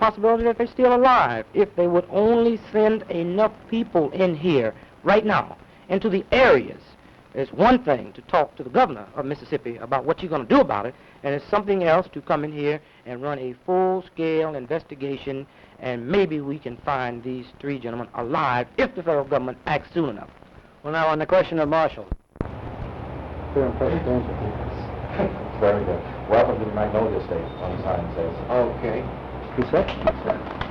possibility that they're still alive if they would only send enough people in here right now into the areas. It's one thing to talk to the governor of Mississippi about what you're going to do about it, and it's something else to come in here and run a full-scale investigation, and maybe we can find these three gentlemen alive if the federal government acts soon enough. Well, now, on the question of marshals. Very good. Welcome to the Magnolia State, one sign says. Okay. You set?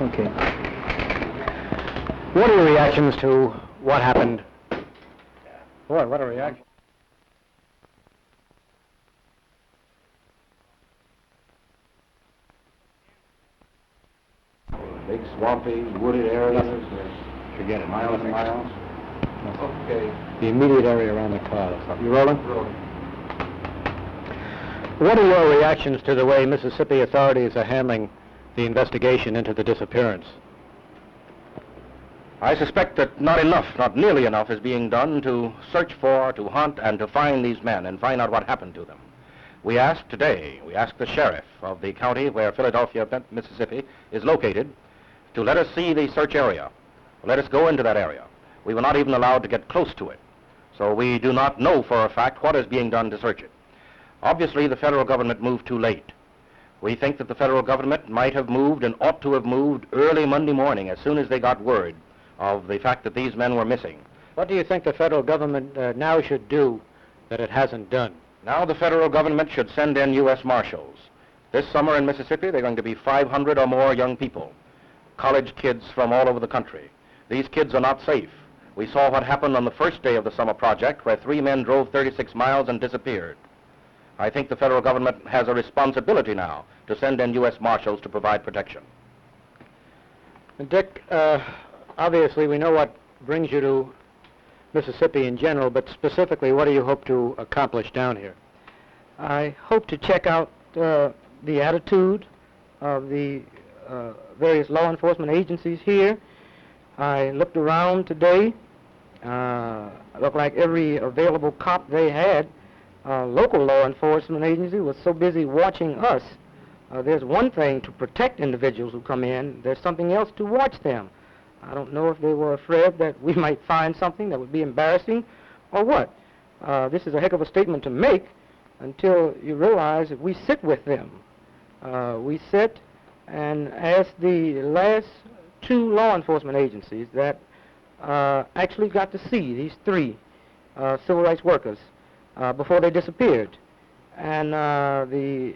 Okay. What are your reactions to what happened? Boy, what a reaction. Big swampy, wooded areas. Forget it. Miles and miles. Okay. The immediate area around the car. You rolling? Rolling. What are your reactions to the way Mississippi authorities are handling the investigation into the disappearance? I suspect that not nearly enough is being done to search for, to hunt, and to find these men and find out what happened to them. We asked the sheriff of the county where Philadephia, Mississippi is located to let us see the search area. Let us go into that area. We were not even allowed to get close to it. So we do not know for a fact what is being done to search it. Obviously, the federal government moved too late. We think that the federal government might have moved and ought to have moved early Monday morning as soon as they got word of the fact that these men were missing. What do you think the federal government now should do that it hasn't done? Now the federal government should send in U.S. Marshals. This summer in Mississippi, there are going to be 500 or more young people, college kids from all over the country. These kids are not safe. We saw what happened on the first day of the summer project, where 3 men drove 36 miles and disappeared. I think the federal government has a responsibility now to send in U.S. Marshals to provide protection. Dick, obviously we know what brings you to Mississippi in general, but specifically, what do you hope to accomplish down here? I hope to check out the attitude of the various law enforcement agencies here. I looked around today. Looked like every available cop they had. Local law enforcement agency was so busy watching us. There's one thing to protect individuals who come in. There's something else to watch them. I don't know if they were afraid that we might find something that would be embarrassing or what. This is a heck of a statement to make until you realize that we sit with them. We sit and ask the last 2 law enforcement agencies that actually got to see these 3 civil rights workers before they disappeared. And the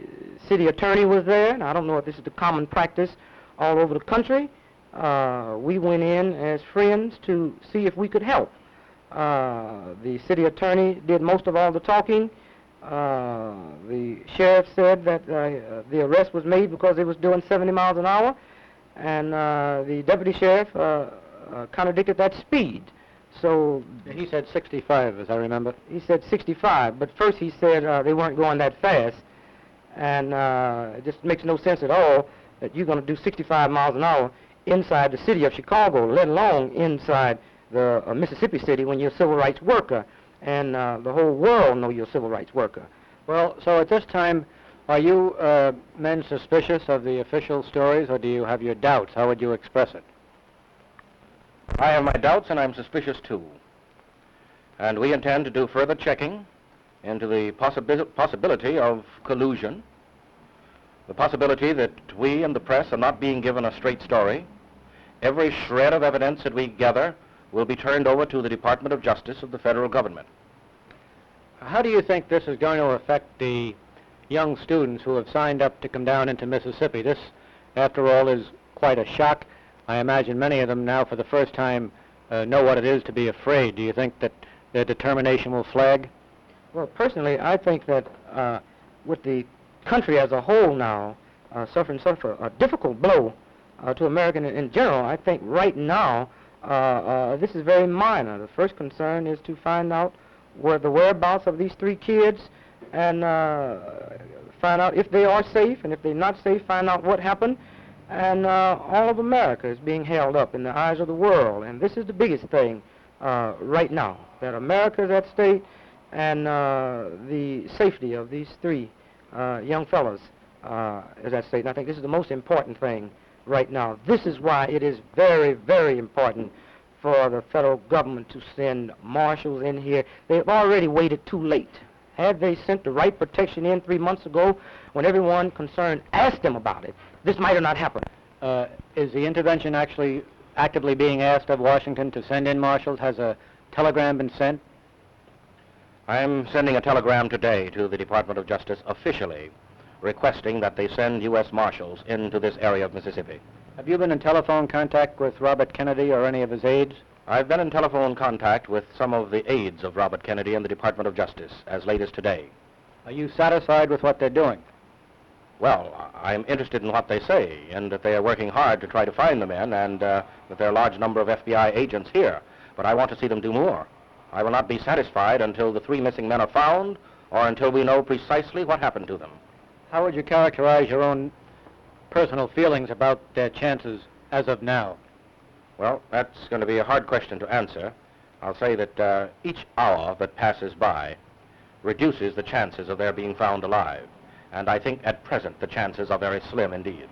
city attorney was there, and I don't know if this is the common practice all over the country. We went in as friends to see if we could help. The city attorney did most of all the talking. The sheriff said that the arrest was made because they was doing 70 miles an hour, and the deputy sheriff contradicted that speed. So he said 65, as I remember. He said 65, but first he said they weren't going that fast, and it just makes no sense at all that you're going to do 65 miles an hour inside the city of Chicago, let alone inside the Mississippi city when you're a civil rights worker, and the whole world know you're a civil rights worker. Well, so at this time, are you men suspicious of the official stories, or do you have your doubts? How would you express it? I have my doubts, and I'm suspicious too. And we intend to do further checking into the possibility of collusion, the possibility that we and the press are not being given a straight story. Every shred of evidence that we gather will be turned over to the Department of Justice of the federal government. How do you think this is going to affect the young students who have signed up to come down into Mississippi? This, after all, is quite a shock. I imagine many of them now for the first time know what it is to be afraid. Do you think that their determination will flag? Well, personally, I think that with the country as a whole now suffering a difficult blow to America in general, I think right now this is very minor. The first concern is to find out where the whereabouts of these 3 kids and find out if they are safe, and if they're not safe, find out what happened. And all of America is being held up in the eyes of the world, and this is the biggest thing right now, that America is at stake, and the safety of these 3 young fellows is at stake. And I think this is the most important thing right now. This is why it is very, very important for the federal government to send marshals in here. They've already waited too late. Had they sent the right protection in 3 months ago, when everyone concerned asked them about it, this might have not happened. Is the intervention actually actively being asked of Washington to send in marshals? Has a telegram been sent? I am sending a telegram today to the Department of Justice officially requesting that they send U.S. Marshals into this area of Mississippi. Have you been in telephone contact with Robert Kennedy or any of his aides? I've been in telephone contact with some of the aides of Robert Kennedy in the Department of Justice as late as today. Are you satisfied with what they're doing? Well, I'm interested in what they say, and that they are working hard to try to find the men, and that there are a large number of FBI agents here. But I want to see them do more. I will not be satisfied until the 3 missing men are found, or until we know precisely what happened to them. How would you characterize your own personal feelings about their chances as of now? Well, that's going to be a hard question to answer. I'll say that each hour that passes by reduces the chances of their being found alive. And I think at present the chances are very slim indeed.